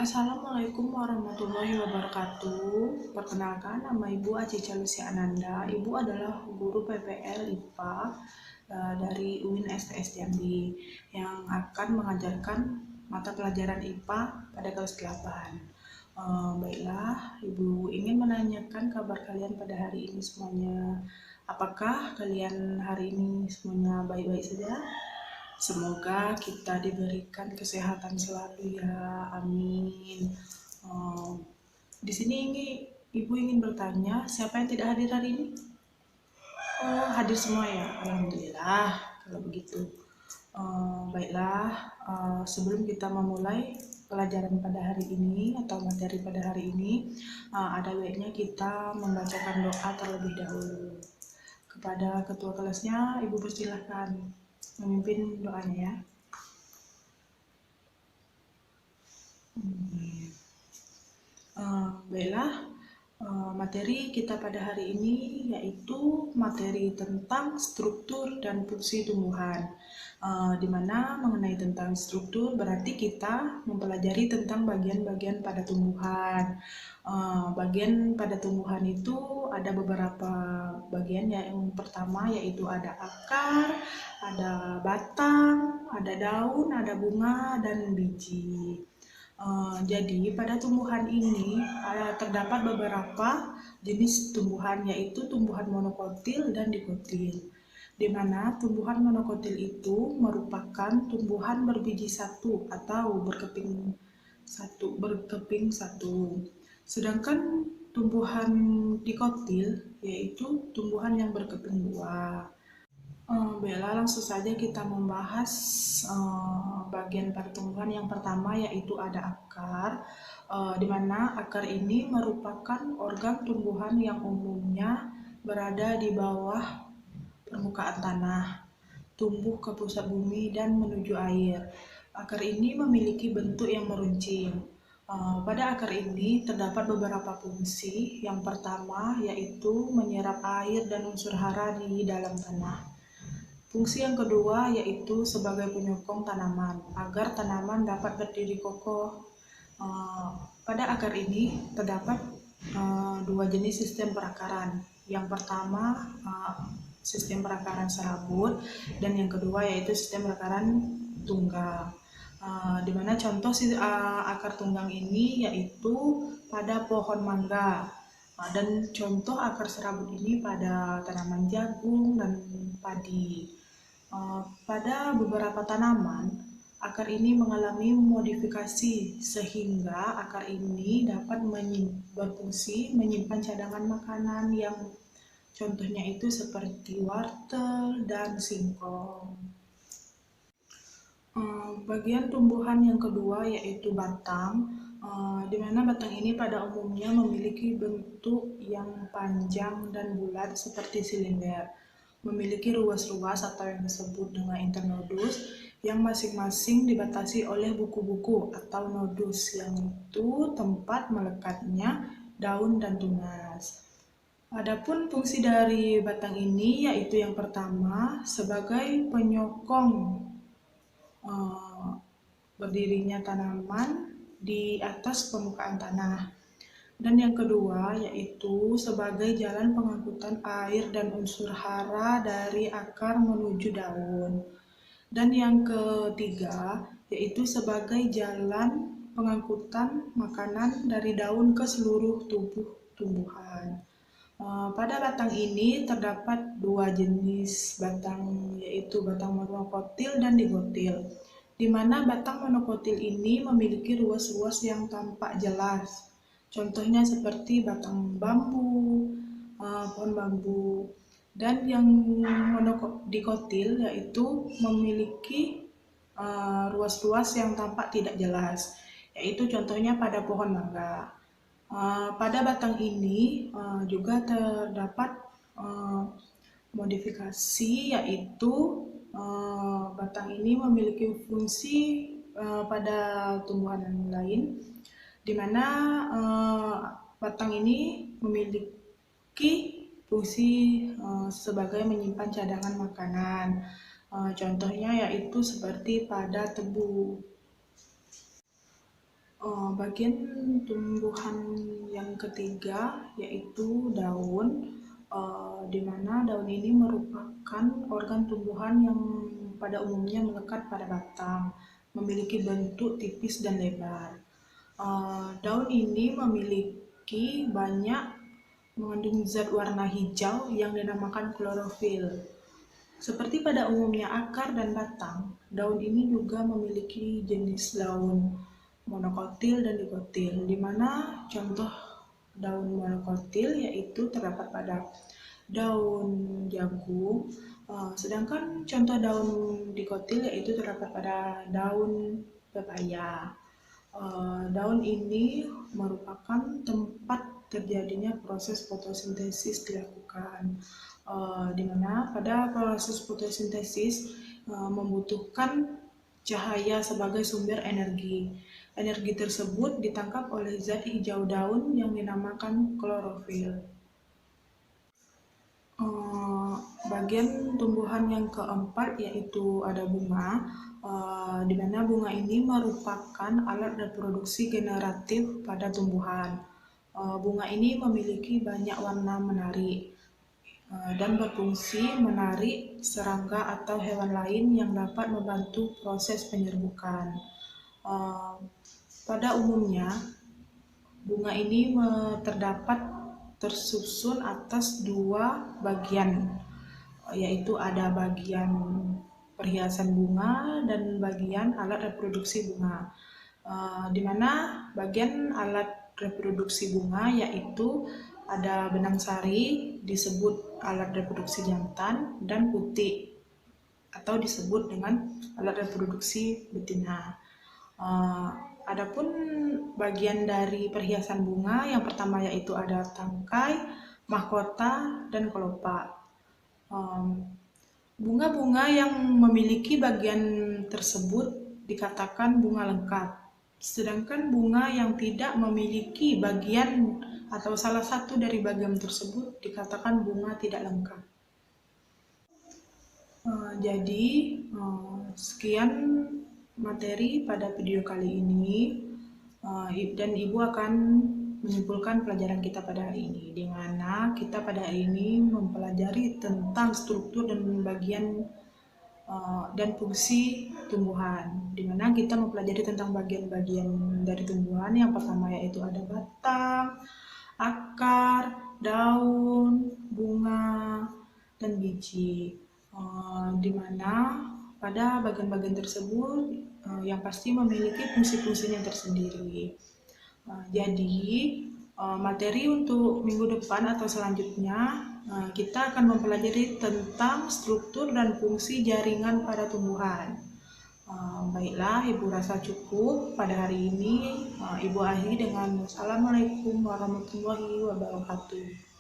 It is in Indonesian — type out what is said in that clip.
Assalamualaikum warahmatullahi wabarakatuh. Perkenalkan, nama Ibu Acica Lucia Ananda. Ibu adalah guru PPL IPA dari UIN STS Jambi yang akan mengajarkan mata pelajaran IPA pada kelas 8. Baiklah, Ibu ingin menanyakan kabar kalian pada hari ini semuanya. Apakah kalian hari ini semuanya baik-baik saja? Semoga kita diberikan kesehatan selalu ya, amin. Di sini Ibu ingin bertanya, siapa yang tidak hadir hari ini? Oh, hadir semua ya, alhamdulillah kalau begitu. Baiklah, sebelum kita memulai pelajaran pada hari ini atau materi pada hari ini, ada baiknya kita membacakan doa terlebih dahulu. Kepada ketua kelasnya, Ibu persilahkan memimpin doanya ya. Baiklah, materi kita pada hari ini yaitu materi tentang struktur dan fungsi tumbuhan. Di mana mengenai tentang struktur berarti kita mempelajari tentang bagian-bagian pada tumbuhan. Bagian pada tumbuhan itu ada beberapa bagian ya. Yang pertama yaitu ada akar, ada batang, ada daun, ada bunga, dan biji. Jadi pada tumbuhan ini terdapat beberapa jenis tumbuhan, yaitu tumbuhan monokotil dan dikotil. Di mana tumbuhan monokotil itu merupakan tumbuhan berbiji satu atau berkeping satu. Sedangkan tumbuhan dikotil yaitu tumbuhan yang berkeping dua. Baiklah, langsung saja kita membahas bagian pertumbuhan yang pertama, yaitu ada akar, di mana akar ini merupakan organ tumbuhan yang umumnya berada di bawah permukaan tanah, tumbuh ke pusat bumi dan menuju air. Akar ini memiliki bentuk yang meruncing. Pada akar ini terdapat beberapa fungsi. Yang pertama yaitu menyerap air dan unsur hara di dalam tanah. Fungsi yang kedua yaitu sebagai penyokong tanaman agar tanaman dapat berdiri kokoh. Pada akar ini terdapat dua jenis sistem perakaran. Yang pertama sistem perakaran serabut dan yang kedua yaitu sistem perakaran tunggang. Di mana contoh akar tunggang ini yaitu pada pohon mangga. Dan contoh akar serabut ini pada tanaman jagung dan padi. Pada beberapa tanaman, akar ini mengalami modifikasi sehingga akar ini dapat berfungsi menyimpan cadangan makanan yang contohnya itu seperti wortel dan singkong. Bagian tumbuhan yang kedua yaitu batang, di mana batang ini pada umumnya memiliki bentuk yang panjang dan bulat seperti silinder, memiliki ruas-ruas atau yang disebut dengan internodus yang masing-masing dibatasi oleh buku-buku atau nodus, yang itu tempat melekatnya daun dan tunas. Adapun fungsi dari batang ini yaitu yang pertama sebagai penyokong berdirinya tanaman di atas permukaan tanah. Dan yang kedua yaitu sebagai jalan pengangkutan air dan unsur hara dari akar menuju daun. Dan yang ketiga yaitu sebagai jalan pengangkutan makanan dari daun ke seluruh tubuh tumbuhan. Pada batang ini terdapat dua jenis batang, yaitu batang monokotil dan digotil, di mana batang monokotil ini memiliki ruas-ruas yang tampak jelas. Contohnya seperti batang bambu, pohon bambu. Dan yang dikotil yaitu memiliki ruas-ruas yang tampak tidak jelas, yaitu contohnya pada pohon mangga. Pada batang ini juga terdapat modifikasi, yaitu batang ini memiliki fungsi pada tumbuhan lain, di mana batang ini memiliki fungsi sebagai menyimpan cadangan makanan. Contohnya yaitu seperti pada tebu. Bagian tumbuhan yang ketiga yaitu daun, di mana daun ini merupakan organ tumbuhan yang pada umumnya melekat pada batang, memiliki bentuk tipis dan lebar. Daun ini memiliki banyak mengandung zat warna hijau yang dinamakan klorofil. Seperti pada umumnya akar dan batang, daun ini juga memiliki jenis daun monokotil dan dikotil, di mana contoh daun monokotil yaitu terdapat pada daun jagung, sedangkan contoh daun dikotil yaitu terdapat pada daun pepaya. Daun ini merupakan tempat terjadinya proses fotosintesis dilakukan, di mana pada proses fotosintesis membutuhkan cahaya sebagai sumber energi. Energi tersebut ditangkap oleh zat hijau daun yang dinamakan klorofil. Bagian tumbuhan yang keempat yaitu ada bunga, di mana bunga ini merupakan alat reproduksi generatif pada tumbuhan. Bunga ini memiliki banyak warna menarik dan berfungsi menarik serangga atau hewan lain yang dapat membantu proses penyerbukan. Pada umumnya, bunga ini terdapat tersusun atas dua bagian, yaitu ada bagian perhiasan bunga dan bagian alat reproduksi bunga, di mana bagian alat reproduksi bunga yaitu ada benang sari disebut alat reproduksi jantan dan putik atau disebut dengan alat reproduksi betina. Adapun bagian dari perhiasan bunga yang pertama yaitu ada tangkai, mahkota, dan kelopak. Bunga-bunga yang memiliki bagian tersebut dikatakan bunga lengkap, sedangkan bunga yang tidak memiliki bagian atau salah satu dari bagian tersebut dikatakan bunga tidak lengkap. Jadi sekian materi pada video kali ini, dan Ibu akan menyimpulkan pelajaran kita pada hari ini, di mana kita pada hari ini mempelajari tentang struktur dan bagian dan fungsi tumbuhan, di mana kita mempelajari tentang bagian-bagian dari tumbuhan. Yang pertama yaitu ada batang, akar, daun, bunga, dan biji, di mana pada bagian-bagian tersebut yang pasti memiliki fungsi-fungsinya tersendiri. Jadi materi untuk minggu depan atau selanjutnya kita akan mempelajari tentang struktur dan fungsi jaringan pada tumbuhan. Baiklah, Ibu rasa cukup pada hari ini. Ibu akhiri dengan Assalamualaikum warahmatullahi wabarakatuh.